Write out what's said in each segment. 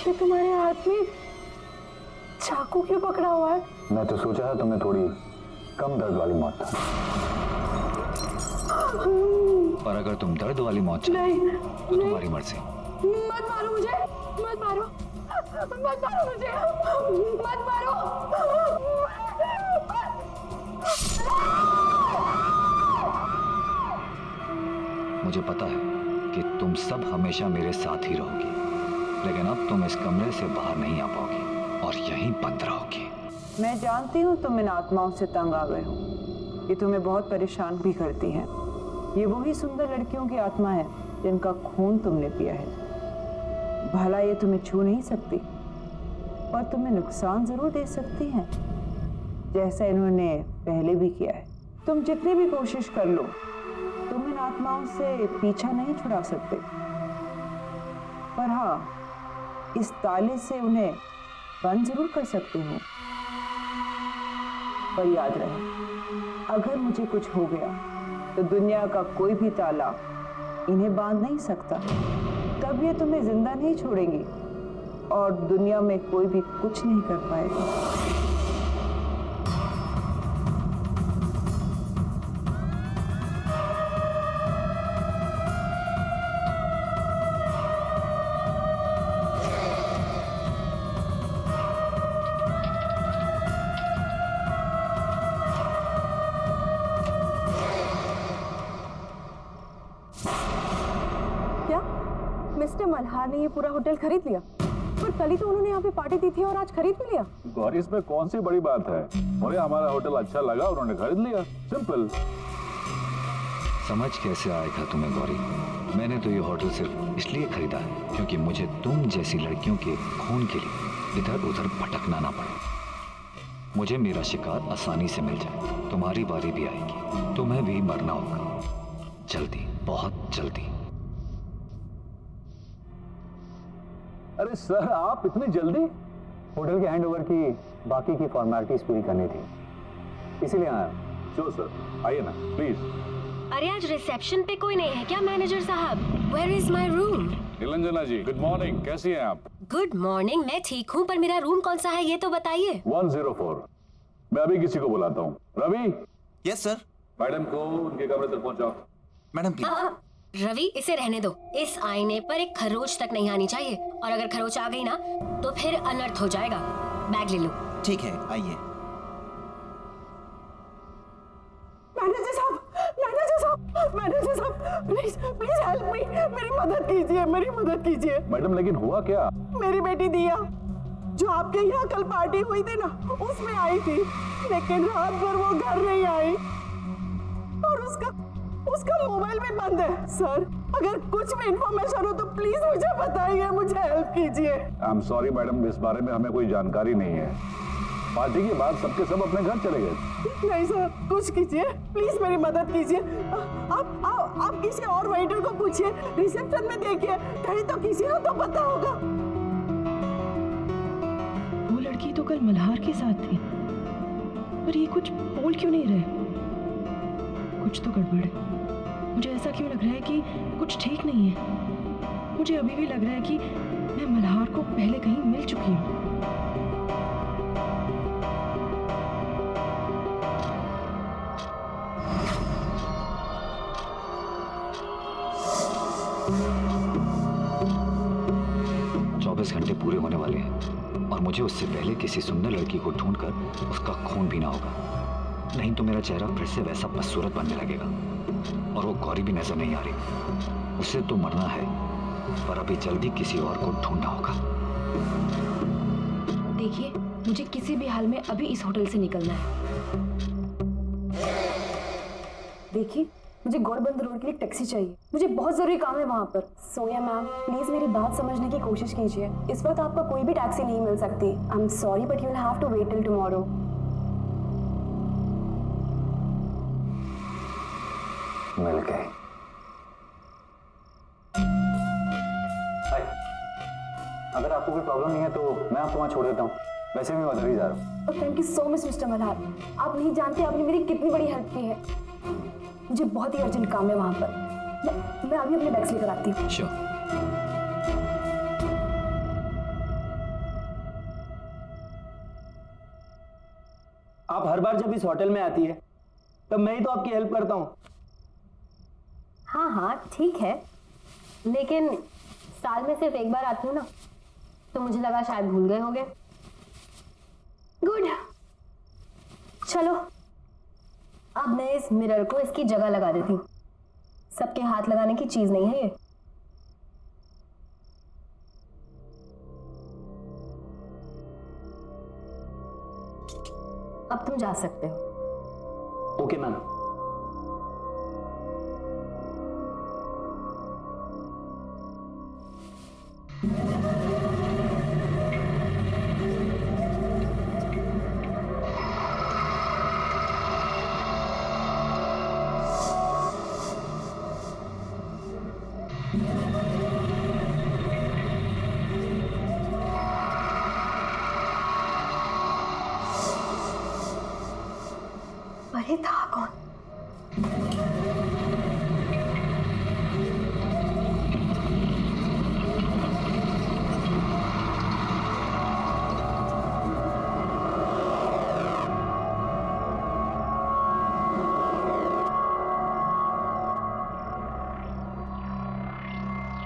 ये तुम्हारे हाथ में चाकू क्यों पकड़ा हुआ है? मैं तो सोचा था तुम्हें थोड़ी कम दर्द वाली मौत था, पर अगर तुम दर्द वाली मौत चाहती तो तुम्हारी मर्जी। मत मारो मुझे, मत मारो, मत मारो मुझे, मत मारो। मुझे पता है कि तुम सब हमेशा मेरे साथ ही रहोगी, लेकिन अब तुम इस कमरे से बाहर नहीं आ पाओगी और यहीं बंद रहोगी। मैं जानती हूँ तुम इन आत्माओं से तंग आ गए हो, ये तुम्हें बहुत परेशान भी करती हैं। ये वही सुंदर लड़कियों की आत्मा है जिनका खून तुमने पिया है। भला ये तुम्हें छू नहीं सकती, पर तुम्हें नुकसान जरूर दे सकती हैं, जैसा इन्होंने पहले भी किया है। तुम जितनी भी कोशिश कर लो, तुम इन आत्माओं से पीछा नहीं छुड़ा सकते, पर हाँ, इस ताले से उन्हें बंद जरूर कर सकते हो। पर याद रहे, अगर मुझे कुछ हो गया तो दुनिया का कोई भी ताला इन्हें बांध नहीं सकता। तब ये तुम्हें जिंदा नहीं छोड़ेंगी और दुनिया में कोई भी कुछ नहीं कर पाएगा। मिस्टर मल्हार ने ये पूरा होटल खरीद लिया, पर कल ही तो उन्होंने यहाँ पे पार्टी दी थी और आज खरीद भी लिया। गौरी, इसमें कौन सी बड़ी बात है? मुझे हमारा होटल अच्छा लगा, उन्होंने खरीद लिया, सिंपल। समझ कैसे आएगा तुम्हें गौरी? मैंने तो ये होटल सिर्फ इसलिए खरीदा है क्योंकि मुझे तुम जैसी लड़कियों के खून के लिए इधर उधर भटकना ना पड़े। मुझे मेरा शिकार आसानी से मिल जाए। तुम्हारी बारी भी आएगी, तुम्हें भी मरना होगा, जल्दी, बहुत जल्दी। अरे सर, आप इतनी जल्दी? होटल के हैंडओवर की बाकी की फॉर्मेलिटीज पूरी करनी थी, इसीलिए आया। श्योर सर, आइए ना प्लीज। अरे आज रिसेप्शन पे कोई नहीं है क्या मैनेजर साहब? Where is my room? Niranjana ji, good morning, कैसी हैं आप? गुड मॉर्निंग, मैं ठीक हूँ, पर मेरा रूम कौन सा है ये तो बताइए। 104। मैं अभी किसी को बुलाता हूँ। रवि। Yes sir. मैडम को उनके कमरे तक पहुँचाओ। Madam please. रवि, इसे रहने दो। इस आईने पर एक खरोच तक नहीं आनी चाहिए, और अगर खरोच आ गई ना तो फिर अनर्थ हो जाएगा। बैग ले लो। ठीक है, आइए। मैनेजर साहब, मैनेजर साहब, मैनेजर साहब, प्लीज प्लीज हेल्प मी, मेरी मदद कीजिए, मेरी मदद कीजिए। मैडम, लेकिन हुआ क्या? मेरी बेटी दिया, जो आपके यहाँ कल पार्टी हुई थी ना, उसमें आई थी, लेकिन रात भर वो घर नहीं आई और उसका मोबाइल भी बंद है। सर, अगर कुछ भी इंफॉर्मेशन हो तो प्लीज मुझे बताइए, मुझे हेल्प कीजिए। आई एम सॉरी मैडम, इस बारे में हमें कोई जानकारी नहीं है। पार्टी के बाद सबके सब अपने घर चले गए। नहीं सर, कुछ कीजिए, प्लीज मेरी मदद कीजिए। आप किसी और वेटर को पूछिए, रिसेप्शन में देखिए, कहीं तो किसी को तो पता होगा। वो लड़की तो कल मल्हार के साथ थी, पर ये कुछ बोल क्यों नहीं रहे? कुछ तो गड़बड़ है। मुझे ऐसा क्यों लग रहा है कि कुछ ठीक नहीं है। मुझे अभी भी लग रहा है कि मैं मल्हार को पहले कहीं मिल चुकी हूँ। घंटे पूरे होने वाले हैं और मुझे उससे पहले किसी सुंदर लड़की को ढूंढकर उसका खून पीना होगा, नहीं तो मेरा चेहरा फिर से वैसा बदसूरत बनने लगेगा। और वो गौरी भी नजर नहीं आ रही। उसे तो मरना है, पर अभी जल्दी किसी और को ढूंढना होगा। देखिए, मुझे किसी भी हाल में अभी इस होटल से निकलना है। देखिए, मुझे गौरबंद रोड के लिए टैक्सी चाहिए, मुझे बहुत जरूरी काम है वहाँ पर। सोनिया मैम, प्लीज मेरी बात समझने की कोशिश कीजिए। इस वक्त आपको कोई भी टैक्सी नहीं मिल सकती। I am sorry but you will have to wait till tomorrow. मिल गए। अगर आपको कोई प्रॉब्लम नहीं है तो मैं आपको वहाँ छोड़ देता हूँ, वैसे भी मैं उधर ही जा रहा हूँ। Thank you so much mister Malhar, आप नहीं जानते आपने मेरी कितनी बड़ी हेल्प की है। मुझे बहुत ही अर्जेंट काम है वहाँ पर। मैं अभी अपने बैग्स लेकर आती हूँ। श्योर। आप हर बार जब इस होटल में आती है तब मैं ही तो आपकी हेल्प करता हूँ। हाँ हाँ ठीक है, लेकिन साल में सिर्फ एक बार आती हूँ ना, तो मुझे लगा शायद भूल गए होगे। गुड, चलो अब मैं इस मिरर को इसकी जगह लगा देती हूँ। सबके हाथ लगाने की चीज नहीं है ये। अब तुम जा सकते हो। Okay ma'am. अरे था कौन?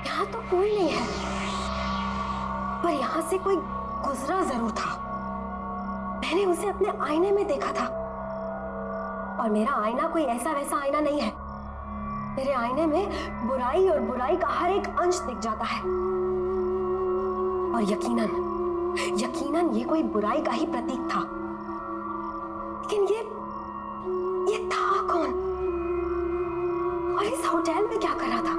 यहाँ तो कोई नहीं है, पर यहाँ से कोई गुजरा जरूर था। मैंने उसे अपने आईने में देखा था, और मेरा आईना कोई ऐसा वैसा आईना नहीं है। मेरे आईने में बुराई और बुराई का हर एक अंश दिख जाता है, और यकीनन ये कोई बुराई का ही प्रतीक था। लेकिन ये था कौन? और इस होटल में क्या कर रहा था?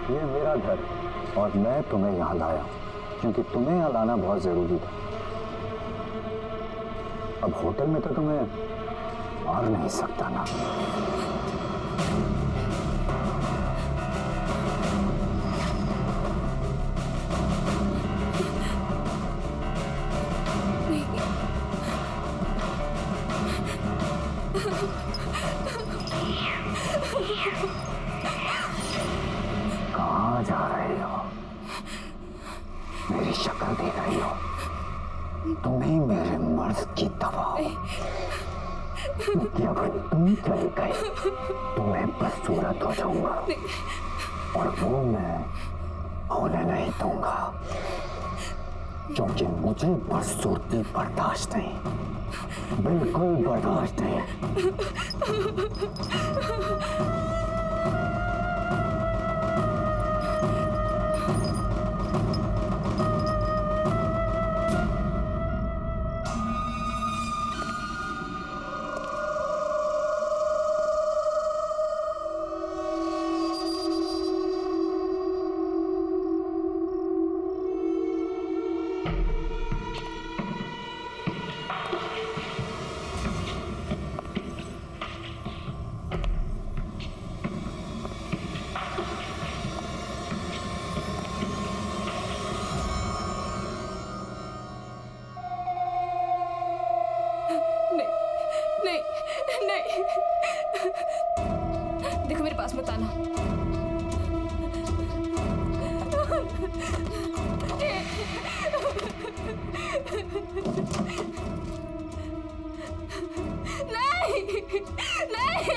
ये मेरा घर, और मैं तुम्हें यहाँ लाया क्योंकि तुम्हें यहाँ लाना बहुत जरूरी था। अब होटल में तो तुम्हें मार नहीं सकता ना। कहाँ जा रही हो? मेरी शक्ल देख रही हो? तुम्हें मेरे मर्द की दवा हो। जब तुम चली गई तो मैं बदसूरत हो जाऊंगा, और वो मैं होने नहीं दूंगा, क्योंकि मुझे बदसूरती बर्दाश्त नहीं, बिल्कुल बर्दाश्त नहीं। देखो मेरे पास मत आना। नहीं, नहीं,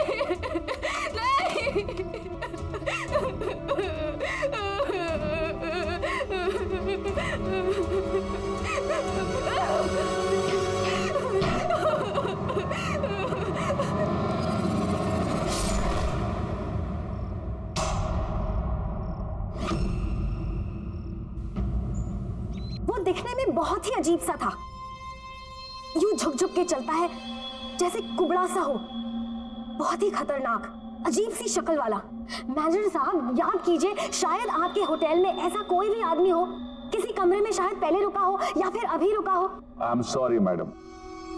वो दिखने में बहुत ही अजीब सा था। यूं झुक झुक के चलता है, जैसे कुबड़ा सा हो, बहुत ही खतरनाक, अजीब सी शक्ल वाला। मैनेजर साहब याद कीजिए, शायद आपके होटल में ऐसा कोई भी आदमी हो, किसी कमरे में शायद पहले रुका हो या फिर अभी रुका हो। आई एम सॉरी मैडम,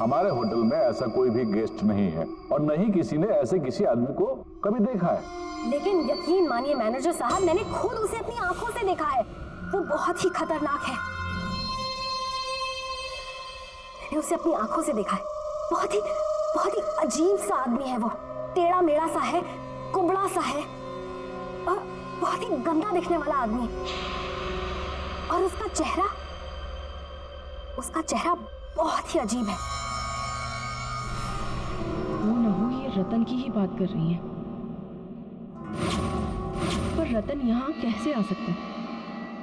हमारे होटल में ऐसा कोई भी गेस्ट नहीं है और न ही किसी ने ऐसे किसी आदमी को कभी देखा है। लेकिन यकीन मानिए मैनेजर साहब, मैंने खुद उसे अपनी आंखों से देखा है। वो बहुत ही खतरनाक है। मैंने उसे अपनी आंखों से देखा है। बहुत ही अजीब सा आदमी है वो। टेढ़ा मेढ़ा सा है, कुबड़ा सा है और बहुत ही गंदा दिखने वाला आदमी। और उसका चेहरा बहुत ही अजीब है। वो न हो ये रतन की ही बात कर रही हैं। पर रतन यहाँ कैसे आ सकता है?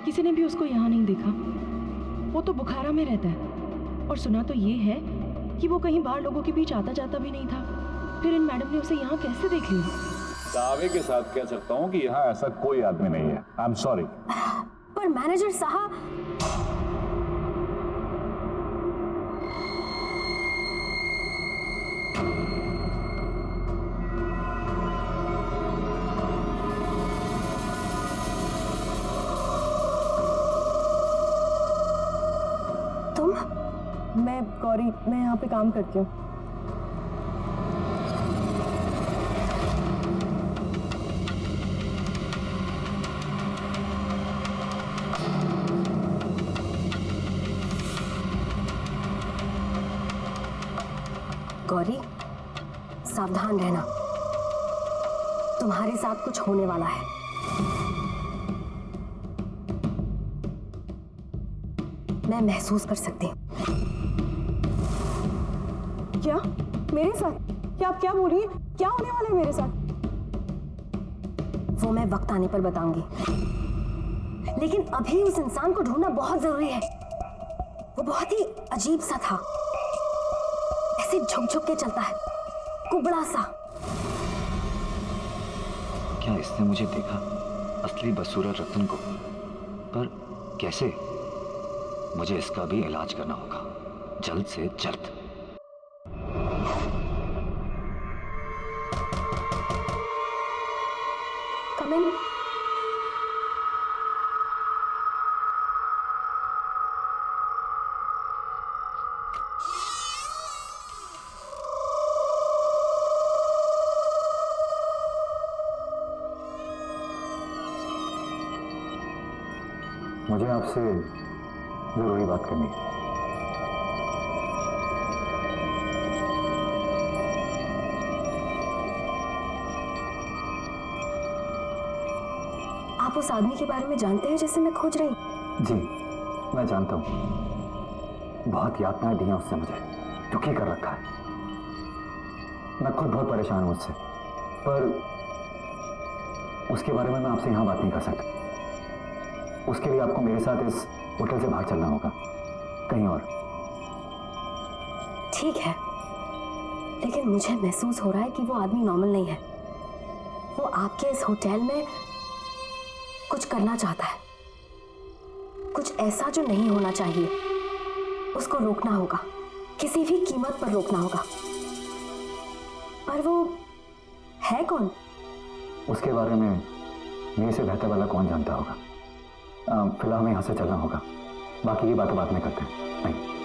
किसी ने भी उसको यहाँ नहीं देखा। वो तो बुखारा में रहता है और सुना तो ये है कि वो कहीं बाहर लोगों के बीच आता जाता भी नहीं था। फिर इन मैडम ने उसे यहाँ कैसे देख लिया? दावे के साथ कह सकता हूँ कि यहाँ ऐसा कोई आदमी नहीं है। आई एम सॉरी। पर मैनेजर साहब, मैं गौरी, मैं यहाँ पे काम करती हूँ। गौरी, सावधान रहना, तुम्हारे साथ कुछ होने वाला है। मैं महसूस कर सकती हूँ। क्या मेरे साथ? क्या आप क्या बोल रही हैं? क्या होने वाला है मेरे साथ? वो मैं वक्त आने पर बताऊंगी, लेकिन अभी उस इंसान को ढूंढना बहुत जरूरी है। वो बहुत ही अजीब सा था, ऐसे झुक झुक के चलता है, कुबड़ा सा। क्या इसने मुझे देखा, असली बदसूरत रतन को? पर कैसे? मुझे इसका भी इलाज करना होगा, जल्द से जल्द। Come in. मुझे आपसे जरूरी बात करनी है। आप उस आदमी के बारे में जानते हैं जिसे मैं खोज रही हूँ? जी, मैं जानता हूँ। बहुत यातनाएं दी हैं उससे मुझे, दुखी कर रखा है। मैं खुद बहुत परेशान हूँ उससे, पर उसके बारे में मैं आपसे यहाँ बात नहीं कर सकता। उसके लिए आपको मेरे साथ इस होटल से बाहर चलना होगा, कहीं और। ठीक है, लेकिन मुझे महसूस हो रहा है कि वो आदमी नॉर्मल नहीं है। वो आपके इस होटल में कुछ करना चाहता है, कुछ ऐसा जो नहीं होना चाहिए। उसको रोकना होगा, किसी भी कीमत पर रोकना होगा। पर वो है कौन? उसके बारे में मेरे से बेहतर वाला कौन जानता होगा। फिलहाल हमें यहाँ से चलना होगा, बाकी की बातें बाद में करते हैं। नहीं।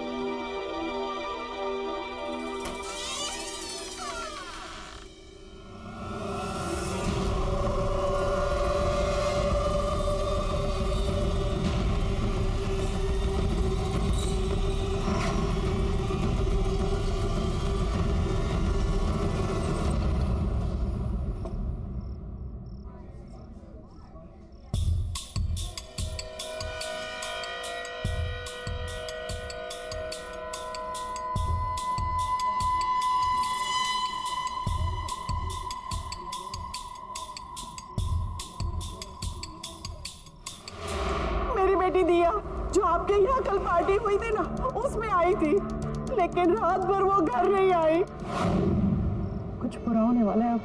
बेटी दिया, जो आपके यहाँ कल पार्टी हुई थी ना, उसमें आई थी, लेकिन रात भर वो घर नहीं आई। कुछ बुरा होने वाला है अब।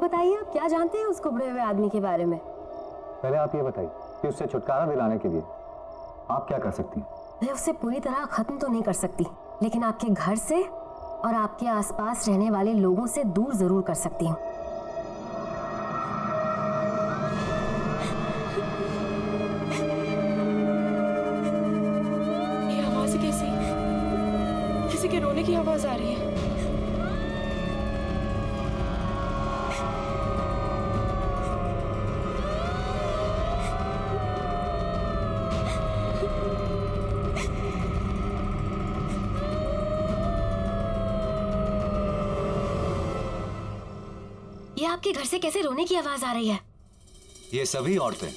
बताइए, आप क्या जानते हैं उस कुबड़े हुए आदमी के बारे में? पहले आप ये बताइए कि उससे छुटकारा दिलाने के लिए आप क्या कर सकती हैं? मैं उसे पूरी तरह खत्म तो नहीं कर सकती, लेकिन आपके घर से और आपके आसपास रहने वाले लोगों से दूर जरूर कर सकती हूँ। ये आवाज कैसी? किसी के रोने की आवाज आ रही है। ये आपके घर से कैसे रोने की आवाज आ रही है? ये सभी औरतें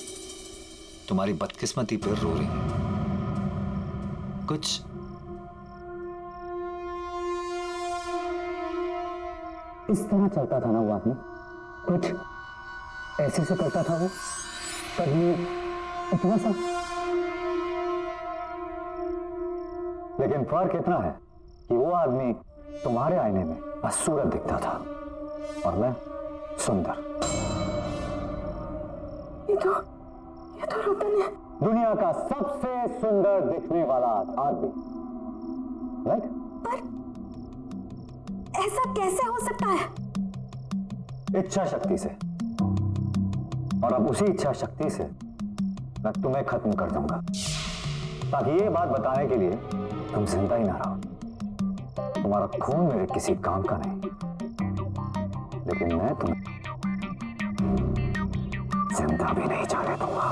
तुम्हारी बदकिस्मती पर रो रही हैं। कुछ इस तरह चलता था ना वो आदमी, कुछ ऐसे से करता था वो, कभी इतना सा। लेकिन फर्क इतना है कि वो आदमी तुम्हारे आईने में बदसूरत दिखता था और मैं सुंदर। ये तो रतन है। दुनिया का सबसे सुंदर दिखने वाला आदमी, राइट? पर ऐसा कैसे हो सकता है? इच्छा शक्ति से। और अब उसी इच्छा शक्ति से मैं तुम्हें खत्म कर दूंगा, ताकि ये बात बताने के लिए तुम जिंदा ही ना रहो। तुम्हारा खून मेरे किसी काम का नहीं, लेकिन मैं तुम्हें जिंदा भी नहीं जाने दूंगा।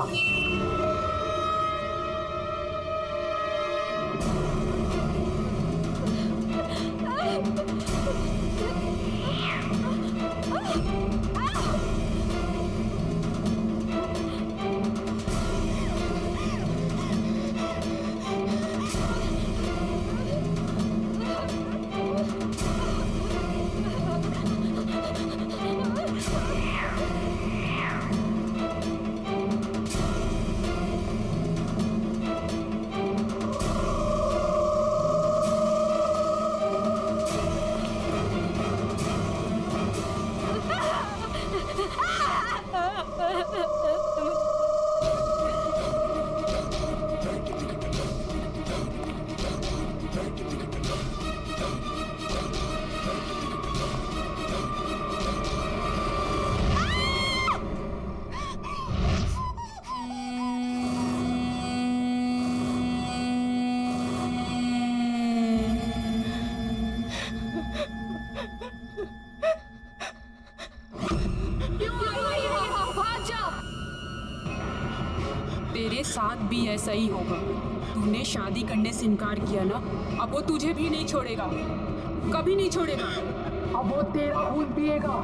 तेरे साथ भी ऐसा ही होगा। तूने शादी करने से इनकार किया ना, अब वो तुझे भी नहीं छोड़ेगा, कभी नहीं छोड़ेगा। अब वो तेरा खून पिएगा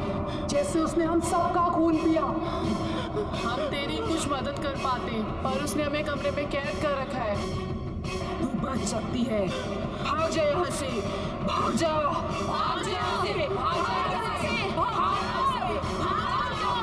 जैसे उसने हम सबका खून पिया। हम तेरी कुछ मदद कर पाते, पर उसने हमें कमरे में कैद कर रखा है। तू बच सकती है, भाग जा यहाँ से, भाग जा, भाग जा यहाँ से, भाग जा यहाँ से, भाग जा, भाग जा, भाग जा।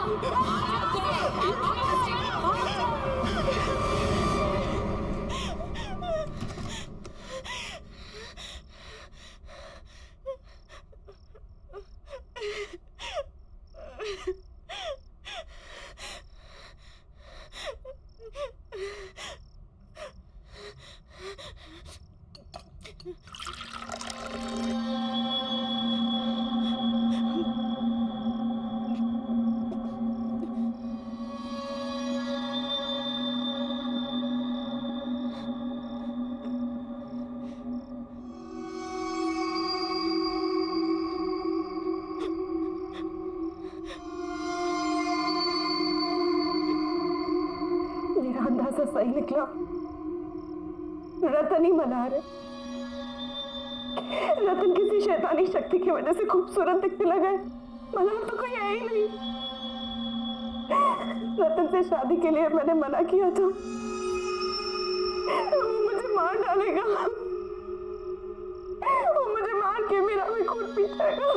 मेरा अंदाजा सही निकला। रतन ही मल्हार है। रतन किसी शैतानी शक्ति की वजह से खूबसूरत दिखने लगा है। मल्हार तो कोई है ही नहीं। रतन से शादी के लिए मैंने मना किया था, वो मुझे मार डालेगा। वो मुझे मार के मेरा भी खून पी जाएगा।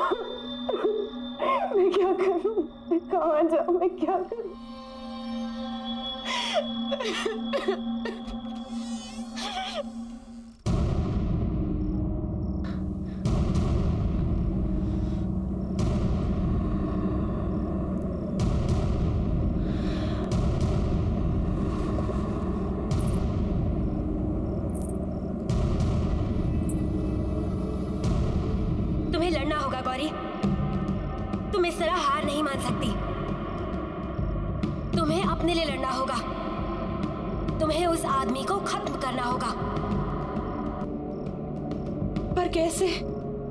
मैं क्या करूं? मैं कहाँ जाऊं? मैं क्या करूं? गौरी, तुम इस तरह हार नहीं मान सकती। तुम्हें अपने लिए लड़ना होगा। तुम्हें उस आदमी को खत्म करना होगा। पर कैसे?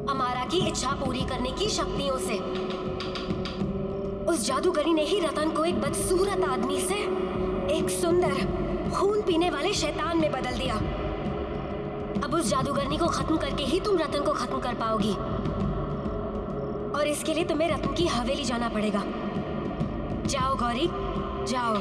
अमारा की इच्छा पूरी करने की शक्तियों से। उस जादूगरी ने ही रतन को एक बदसूरत आदमी से एक सुंदर खून पीने वाले शैतान में बदल दिया। अब उस जादूगरनी को खत्म करके ही तुम रतन को खत्म कर पाओगी, और इसके लिए तुम्हें रतन की हवेली जाना पड़ेगा। जाओ गौरी, जाओ।